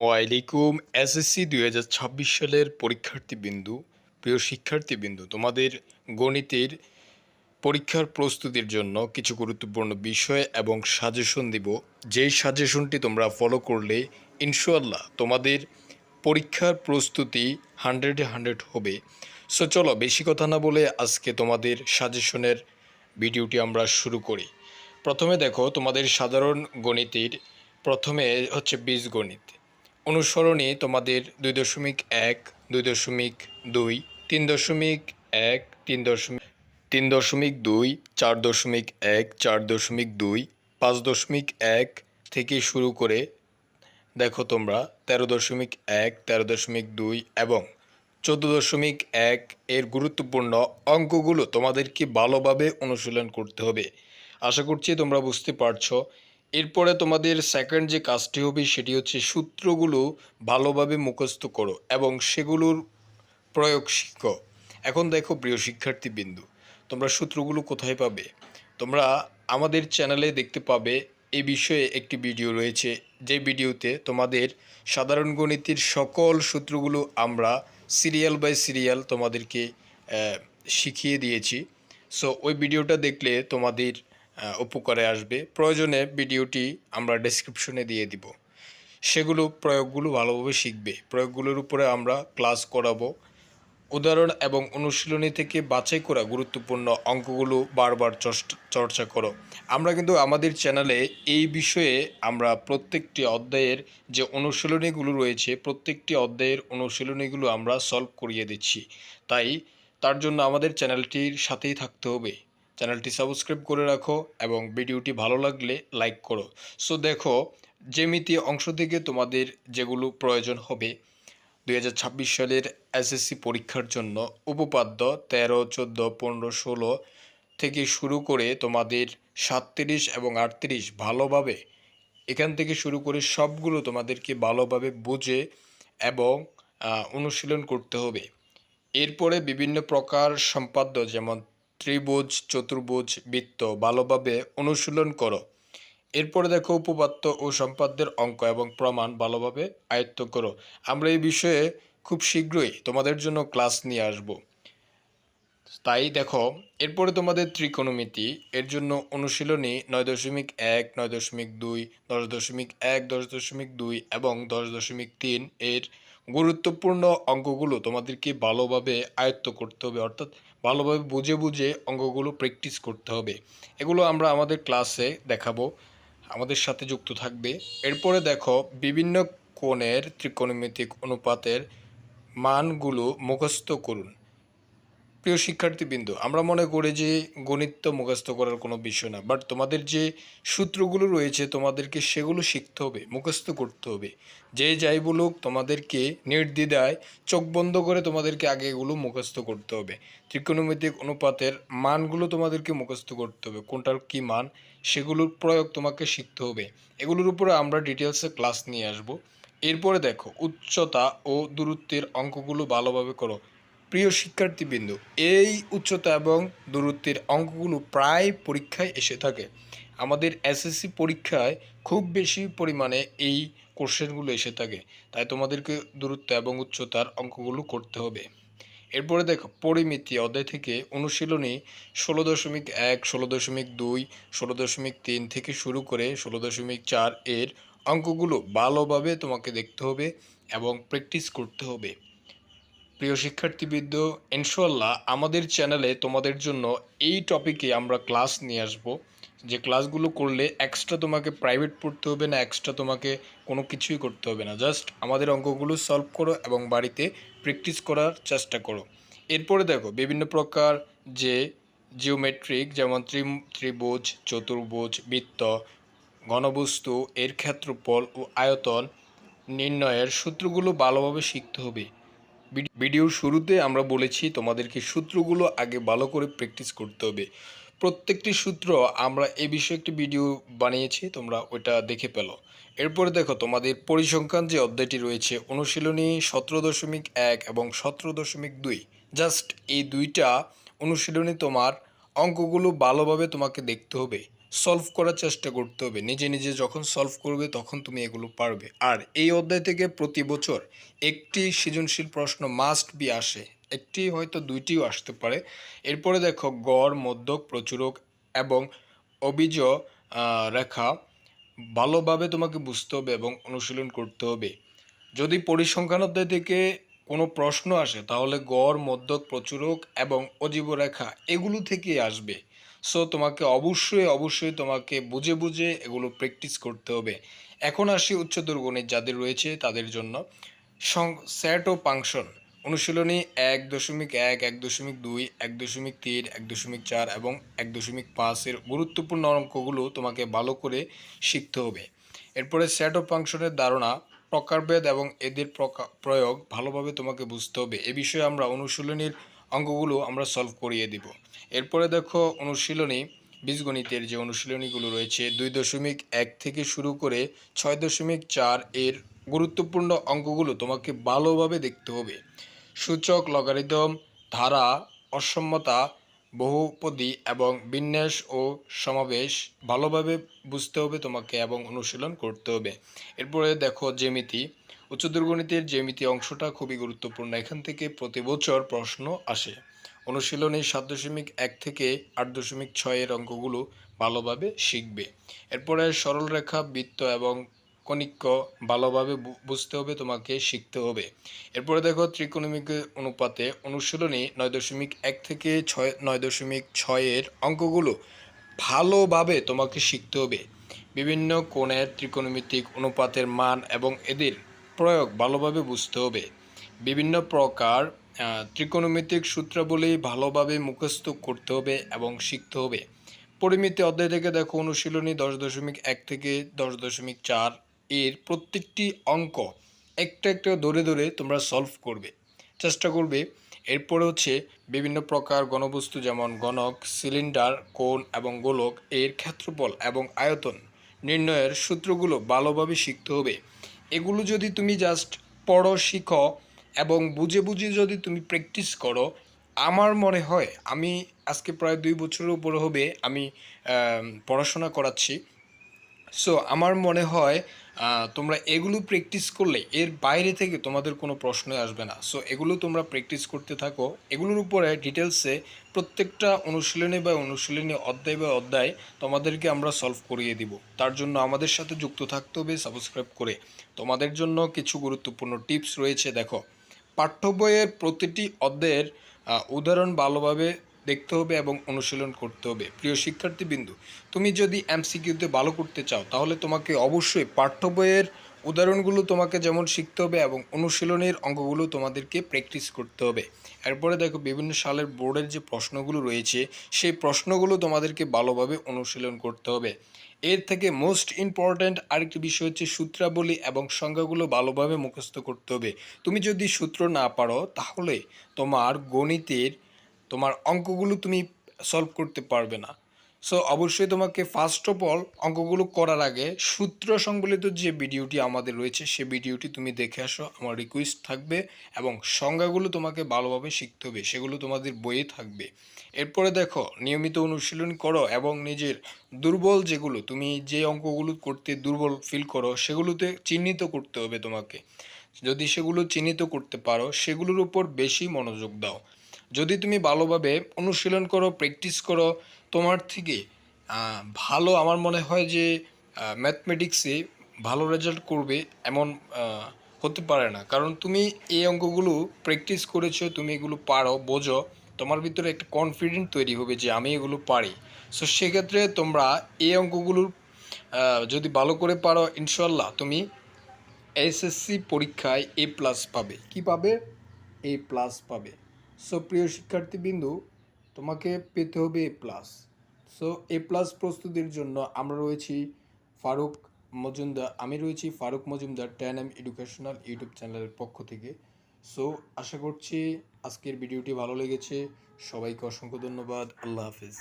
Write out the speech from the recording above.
ওয়ালাইকুম এসএসসি ২০২৬ সালের পরীক্ষার্থীবৃন্দু, প্রিয় শিক্ষার্থীবৃন্দু, তোমাদের গণিতের পরীক্ষার প্রস্তুতির জন্য কিছু গুরুত্বপূর্ণ বিষয় এবং সাজেশন দিব। যেই সাজেশনটি তোমরা ফলো করলে ইনশাআল্লাহ তোমাদের পরীক্ষার প্রস্তুতি 100-এ 100 হবে। সো চলো বেশি কথা না বলে আজকে তোমাদের সাজেশনের ভিডিওটি আমরা শুরু করি। প্রথমে দেখো, তোমাদের সাধারণ গণিতের প্রথমে হচ্ছে বীজগণিত অনুসরণী। তোমাদের 2.1, 2.2, 3.1, 3.2, 4.1, 4.2, 5.1 থেকে শুরু করে দেখো তোমরা 13.1, 13.2 এবং 14.1 এর গুরুত্বপূর্ণ অঙ্কগুলো তোমাদেরকে ভালোভাবে অনুশীলন করতে হবে। আশা করছি তোমরা বুঝতে পারছো। এরপরে তোমাদের সেকেন্ড যে কাজটি হবে সেটি হচ্ছে সূত্রগুলো ভালোভাবে মুখস্থ করো এবং সেগুলোর প্রয়োগ শিখো। এখন দেখো প্রিয় শিক্ষার্থীবৃন্দু, তোমরা সূত্রগুলো কোথায় পাবে? তোমরা আমাদের চ্যানেলে দেখতে পাবে এই বিষয়ে একটি ভিডিও রয়েছে, যে ভিডিওতে তোমাদের সাধারণ গণিতের সকল সূত্রগুলো আমরা সিরিয়াল বাই সিরিয়াল তোমাদেরকে শিখিয়ে দিয়েছি। সো ওই ভিডিওটা দেখলে তোমাদের উপকারে আসবে। প্রয়োজনে ভিডিওটি আমরা ডেসক্রিপশনে দিয়ে দিব। সেগুলো প্রয়োগগুলো ভালোভাবে শিখবে। প্রয়োগগুলোর উপরে আমরা ক্লাস করাবো। উদাহরণ এবং অনুশীলনী থেকে বাছাই করা গুরুত্বপূর্ণ অঙ্কগুলো বারবার চর্চা করো। আমরা কিন্তু আমাদের চ্যানেলে এই বিষয়ে আমরা প্রত্যেকটি অধ্যায়ের যে অনুশীলনীগুলো রয়েছে, প্রত্যেকটি অধ্যায়ের অনুশীলনীগুলো আমরা সলভ করিয়ে দিচ্ছি। তাই তার জন্য আমাদের চ্যানেলটির সাথেই থাকতে হবে। চ্যানেলটি সাবস্ক্রাইব করে রাখো এবং ভিডিওটি ভালো লাগলে লাইক করো। সো দেখো, জ্যামিতি অংশ থেকে তোমাদের যেগুলো প্রয়োজন হবে ২০২৬ সালের এসএসসি পরীক্ষার জন্য উপপাদ্য 13, 14, 15, 16 থেকে শুরু করে তোমাদের 37 এবং 38 ভালোভাবে, এখান থেকে শুরু করে সবগুলো তোমাদেরকে ভালোভাবে বুঝে এবং অনুশীলন করতে হবে। এরপরে বিভিন্ন প্রকার সম্পাদ্য যেমন ত্রিভুজ, চতুর্ভুজ, বৃত্ত ভালোভাবে অনুশীলন করো। এরপরে দেখো উপপাদ্য ও সম্পাদ্যের অঙ্ক এবং প্রমাণ ভালোভাবে আয়ত্ত করো। আমরা এই বিষয়ে খুব শীঘ্রই তোমাদের জন্য ক্লাস নিয়ে আসব। তাই দেখো, এরপরে তোমাদের ত্রিকোণমিতি এর জন্য অনুশীলনী 9.1, 9.2, 10.1, 10.2 এবং 10.3 এর গুরুত্বপূর্ণ অঙ্কগুলো তোমাদেরকে ভালোভাবে আয়ত্ত করতে হবে, অর্থাৎ ভালোভাবে বুঝে বুঝে অঙ্কগুলো প্র্যাকটিস করতে হবে। এগুলো আমরা আমাদের ক্লাসে দেখাবো, আমাদের সাথে যুক্ত থাকবে। এরপরে দেখো, বিভিন্ন কোণের ত্রিকোণমিতিক অনুপাতের মানগুলো মুখস্থ করুন। প্রিয় শিক্ষার্থীবৃন্দ, আমরা মনে করি যে গণিত তো মুখস্থ করার কোনো বিষয় না, বাট তোমাদের যে সূত্রগুলো রয়েছে তোমাদেরকে সেগুলো শিখতে হবে, মুখস্থ করতে হবে। যে যাই বলুক, তোমাদেরকে নির্দ্বিধায় চোখ বন্ধ করে তোমাদেরকে আগে এগুলো মুখস্থ করতে হবে। ত্রিকোণমিতিক অনুপাতের মানগুলো তোমাদেরকে মুখস্থ করতে হবে, কোনটার কী মান সেগুলোর প্রয়োগ তোমাকে শিখতে হবে। এগুলোর উপরে আমরা ডিটেলসে ক্লাস নিয়ে আসব। এরপরে দেখো, উচ্চতা ও দূরত্বের অঙ্কগুলো ভালোভাবে করো। প্রিয় শিক্ষার্থীবৃন্দ, এই উচ্চতা এবং দূরত্বের অঙ্কগুলো প্রায় পরীক্ষায় এসে থাকে। আমাদের এসএসসি পরীক্ষায় খুব বেশি পরিমাণে এই কোশ্চেনগুলো এসে থাকে। তাই তোমাদেরকে দূরত্ব এবং উচ্চতার অঙ্কগুলো করতে হবে। এরপরে দেখো, পরিমিতি অধ্যায় থেকে অনুশীলনী 16.1, 16.2, 16.3 থেকে শুরু করে 16.4 এর অঙ্কগুলো ভালোভাবে তোমাকে দেখতে হবে এবং প্র্যাকটিস করতে হবে। প্রিয় শিক্ষার্থীবৃন্দ, ইনশাআল্লাহ আমাদের চ্যানেলে তোমাদের জন্য এই টপিকে আমরা ক্লাস নিয়ে আসব, যে ক্লাসগুলো করলে এক্সট্রা তোমাকে প্রাইভেট পড়তে হবে না, এক্সট্রা তোমাকে কোনো কিছুই করতে হবে না। জাস্ট আমাদের অঙ্কগুলো সলভ করো এবং বাড়িতে প্র্যাকটিস করার চেষ্টা করো। এরপরে দেখো, বিভিন্ন প্রকার যে জিওমেট্রিক যেমন ত্রিভুজ, চতুর্ভুজ, বৃত্ত, ঘনবস্তু এর ক্ষেত্রফল ও আয়তন নির্ণয়ের সূত্রগুলো ভালোভাবে শিখতে হবে। ভিডিওর শুরুতে আমরা বলেছি তোমাদেরকে সূত্রগুলো আগে ভালো করে প্র্যাকটিস করতে হবে। প্রত্যেকটি সূত্র আমরা এই বিষয়ে একটি ভিডিও বানিয়েছি, তোমরা ওইটা দেখে পেলো। এরপরে দেখো, তোমাদের পরিসংখ্যান যে অধ্যায়টি রয়েছে অনুশীলনী 17.1 এবং 17.2, জাস্ট এই দুইটা অনুশীলনী তোমার অঙ্কগুলো ভালোভাবে তোমাকে দেখতে হবে সলভ করার চেষ্টা করতে হবে। নিজে নিজে যখন সলভ করবে তখন তুমি এগুলো পারবে। আর এই অধ্যায় থেকে প্রতি বছর একটি সৃজনশীল প্রশ্ন মাস্ট বি আসে, একটি হয়তো দুইটিও আসতে পারে। এরপরে দেখো গড়, মধ্যক, প্রচুরক এবং অভিযোগ রেখা ভালোভাবে তোমাকে বুঝতে হবে এবং অনুশীলন করতে হবে। যদি পরিসংখ্যান অধ্যায় থেকে কোনো প্রশ্ন আসে তাহলে গড়, মধ্যক, প্রচুরক এবং অজীব রেখা এগুলো থেকেই আসবে। সো তোমাকে অবশ্যই তোমাকে বুঝে বুঝে এগুলো প্র্যাকটিস করতে হবে। এখন আসি উচ্চতর গণিত যাদের রয়েছে তাদের জন্য সেট ও ফাংশন অনুশীলনী 1.1, 1.2, 1.3, 1.4 এবং 1.5 এর গুরুত্বপূর্ণ অঙ্কগুলো তোমাকে ভালো করে শিখতে হবে। এরপরে সেট অফ ফাংশনের ধারণা, প্রকারভেদ এবং এদের প্রয়োগ ভালোভাবে তোমাকে বুঝতে হবে। এ বিষয়ে আমরা অনুশীলনীর অঙ্কগুলো আমরা সলভ করিয়ে দিব। এরপরে দেখো অনুশীলনী বীজগণিতের যে অনুশীলনীগুলো রয়েছে 2.1 থেকে শুরু করে 6.4 এর গুরুত্বপূর্ণ অঙ্কগুলো তোমাকে ভালোভাবে দেখতে হবে। সূচক, লগারিদম, ধারা, অসম্যতা, বহুপদী এবং বিন্যাস ও সমাবেশ ভালোভাবে বুঝতে হবে তোমাকে এবং অনুশীলন করতে হবে। এরপরে দেখো জ্যামিতি, উচ্চতর গণিতের জ্যামিতি অংশটা খুবই গুরুত্বপূর্ণ। এখান থেকে প্রতি বছর প্রশ্ন আসে। অনুশীলনী 7.1 থেকে 8.6 এর অঙ্কগুলো ভালোভাবে শিখবে। এরপরে সরলরেখা, বৃত্ত এবং কনিক্য ভালোভাবে বুঝতে হবে তোমাকে, শিখতে হবে। এরপরে দেখো ত্রিকোণমিতি অনুপাতে অনুশীলনী 9.1 থেকে 9.6 এর অঙ্কগুলো ভালোভাবে তোমাকে শিখতে হবে। বিভিন্ন কোণের ত্রিকোণমিতিক অনুপাতের মান এবং এদের প্রয়োগ ভালোভাবে বুঝতে হবে। বিভিন্ন প্রকার ত্রিকোণমিতিক সূত্রাবলী ভালোভাবে মুখস্থ করতে হবে এবং শিখতে হবে। পরিমিতি অধ্যায় থেকে দেখো অনুশীলনী 10.1 থেকে 10.4 এর প্রত্যেকটি অঙ্ক একটা একটা ধরে ধরে তোমরা সলভ করবে, চেষ্টা করবে। এরপরে হচ্ছে বিভিন্ন প্রকার ঘনবস্তু যেমন ঘনক, সিলিন্ডার, কোণ এবং গোলক এর ক্ষেত্রফল এবং আয়তন নির্ণয়ের সূত্রগুলো ভালোভাবে শিখতে হবে। এগুলো যদি তুমি জাস্ট পড়ো, শিখো এবং বুঝে বুঝে যদি তুমি প্র্যাকটিস করো, আমার মনে হয়, আমি আজকে প্রায় 2 বছরের উপরে হবে আমি পড়াশোনা করাচ্ছি। সো আমার মনে হয় তোমরা এগুলো প্র্যাকটিস করলে এর বাইরে থেকে তোমাদের কোনো প্রশ্নই আসবে না। সো এগুলো তোমরা প্র্যাকটিস করতে থাকো। এগুলোর উপরে ডিটেলসে প্রত্যেকটা অনুশীলনী অধ্যায় তোমাদেরকে আমরা সলভ করিয়ে দিব। তার জন্য আমাদের সাথে যুক্ত থাকতে হবে সাবস্ক্রাইব করে। তোমাদের জন্য কিছু গুরুত্বপূর্ণ টিপস রয়েছে। দেখো, পাঠ্য বইয়ের প্রতিটি অধ্যায়ের উদাহরণ ভালোভাবে দেখতে হবে এবং অনুশীলন করতে হবে। প্রিয় শিক্ষার্থীবৃন্দু, তুমি যদি এমসিকিউতে ভালো করতে চাও তাহলে তোমাকে অবশ্যই পাঠ্য বইয়ের উদাহরণগুলো তোমাকে যেমন শিখতে হবে এবং অনুশীলনের অঙ্কগুলো তোমাদেরকে প্র্যাকটিস করতে হবে। এরপরে দেখো বিভিন্ন সালের বোর্ডের যে প্রশ্নগুলো রয়েছে সেই প্রশ্নগুলো তোমাদেরকে ভালোভাবে অনুশীলন করতে হবে। এর থেকে মোস্ট ইম্পর্ট্যান্ট আরেকটি বিষয় হচ্ছে সূত্রাবলী এবং সংজ্ঞাগুলো ভালোভাবে মুখস্থ করতে হবে। তুমি যদি সূত্র না পারো তাহলে তোমার অঙ্কগুলো তুমি সলভ করতে পারবে না। সো অবশ্যই তোমাকে ফার্স্ট অফ অল অঙ্কগুলো করার আগে সূত্র সংবলিত যে ভিডিওটি আমাদের রয়েছে সে ভিডিওটি তুমি দেখে আসো, আমার রিকোয়েস্ট থাকবে। এবং সংজ্ঞাগুলো তোমাকে ভালোভাবে শিখতে হবে, সেগুলো তোমাদের বইয়ে থাকবে। এরপরে দেখো নিয়মিত অনুশীলন করো এবং নিজের দুর্বল যেগুলো, তুমি যে অঙ্কগুলো করতে দুর্বল ফিল করো সেগুলোতে চিহ্নিত করতে হবে তোমাকে। যদি সেগুলো চিহ্নিত করতে পারো সেগুলোর উপর বেশি মনোযোগ দাও। যদি তুমি ভালোভাবে অনুশীলন করো, প্র্যাকটিস করো, তোমার থেকে ভালো, আমার মনে হয় যে ম্যাথমেটিক্সে ভালো রেজাল্ট করবে এমন হতে পারে না। কারণ তুমি এই অঙ্কগুলো প্র্যাকটিস করেছো, তুমি এগুলো পারো, বোঝো, তোমার ভিতরে একটা কনফিডেন্ট তৈরি হবে যে আমি এগুলো পারি। সো সেক্ষেত্রে তোমরা এই অঙ্কগুলোর যদি ভালো করে পারো ইনশাল্লাহ তুমি এসএসসি পরীক্ষায় A+ পাবে। কি পাবে? A+ পাবে। সো প্রিয় শিক্ষার্থীবৃন্দু, তোমাকে পেতে হবে A+। সো A+ প্রস্তুতির জন্য আমরা রয়েছি ফারুক আমি রয়েছি Faruk Majumdar 10M educational YouTube চ্যানেলের পক্ষ থেকে। সো আশা করছি আজকের ভিডিওটি ভালো লেগেছে। সবাইকে অসংখ্য ধন্যবাদ। আল্লাহ হাফিজ।